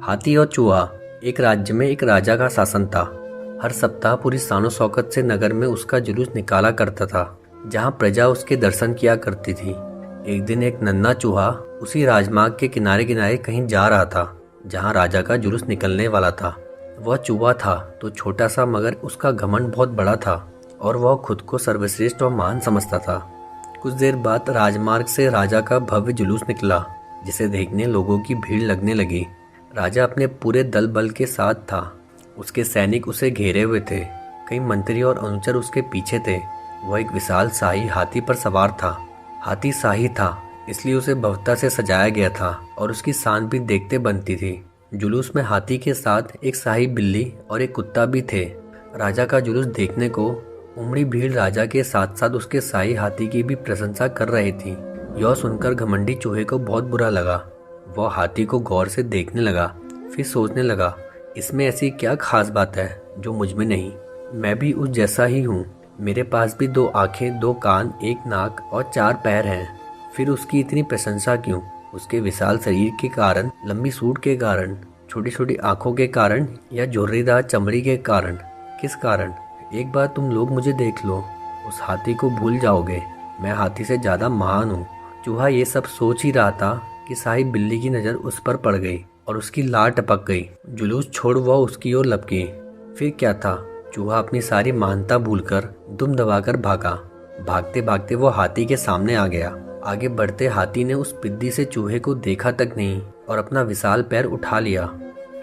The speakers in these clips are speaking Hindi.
हाथी और चूहा। एक राज्य में एक राजा का शासन था। हर सप्ताह पूरी शानो शौकत से नगर में उसका जुलूस निकाला करता था, जहाँ प्रजा उसके दर्शन किया करती थी। एक दिन एक नन्हा चूहा उसी राजमार्ग के किनारे किनारे कहीं जा रहा था, जहाँ राजा का जुलूस निकलने वाला था। वह चूहा था तो छोटा सा, मगर उसका घमंड बहुत बड़ा था और वह खुद को सर्वश्रेष्ठ और महान समझता था। कुछ देर बाद राजमार्ग से राजा का भव्य जुलूस निकला, जिसे देखने लोगों की भीड़ लगने लगी। राजा अपने पूरे दल बल के साथ था। उसके सैनिक उसे घेरे हुए थे। कई मंत्री और अनुचर उसके पीछे थे। वह एक विशाल शाही हाथी पर सवार था। हाथी शाही था, इसलिए उसे भव्यता से सजाया गया था और उसकी शान भी देखते बनती थी। जुलूस में हाथी के साथ एक शाही बिल्ली और एक कुत्ता भी थे। राजा का जुलूस देखने को उमड़ी भीड़ राजा के साथ साथ उसके शाही हाथी की भी प्रशंसा कर रही थी। यह सुनकर घमंडी चूहे को बहुत बुरा लगा। वह हाथी को गौर से देखने लगा, फिर सोचने लगा, इसमें ऐसी क्या खास बात है जो मुझ में नहीं। मैं भी उस जैसा ही हूँ। मेरे पास भी 2 आंखें, 2 कान, 1 नाक और 4 पैर हैं। फिर उसकी इतनी प्रशंसा क्यों? उसके विशाल शरीर के कारण, लंबी सूंड के कारण, छोटी छोटी आंखों के कारण, या झुर्रीदार चमड़ी के कारण? किस कारण? एक बार तुम लोग मुझे देख लो, उस हाथी को भूल जाओगे। मैं हाथी से ज्यादा महान हूँ। चूहा ये सब सोच ही रहा था कि शाही बिल्ली की नजर उस पर पड़ गई और उसकी लार टपक गई। जुलूस छोड़ वह उसकी ओर लपकी। फिर क्या था? चूहा अपनी सारी महानता भूलकर दुम दबाकर भागा। भागते भागते वो हाथी के सामने आ गया। आगे बढ़ते हाथी ने उस पिद्दी से चूहे को देखा तक नहीं और अपना विशाल पैर उठा लिया।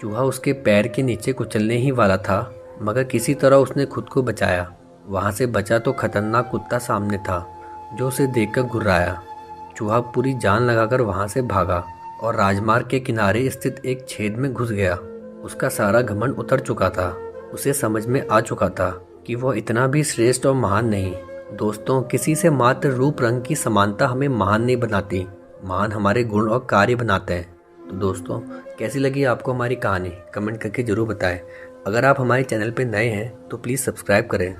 चूहा उसके पैर के नीचे कुचलने ही वाला था, मगर किसी तरह उसने खुद को बचाया। वहां से बचा तो खतरनाक कुत्ता सामने था, जो उसे देखकर घुर्राया। चूहा पूरी जान लगाकर वहां से भागा और राजमार्ग के किनारे स्थित एक छेद में घुस गया। उसका सारा घमंड उतर चुका था। उसे समझ में आ चुका था कि वह इतना भी श्रेष्ठ और महान नहीं। दोस्तों, किसी से मात्र रूप रंग की समानता हमें महान नहीं बनाती। महान हमारे गुण और कार्य बनाते हैं। तो दोस्तों, कैसी लगी आपको हमारी कहानी? कमेंट करके जरूर बताएं। अगर आप हमारे चैनल पर नए हैं तो प्लीज़ सब्सक्राइब करें।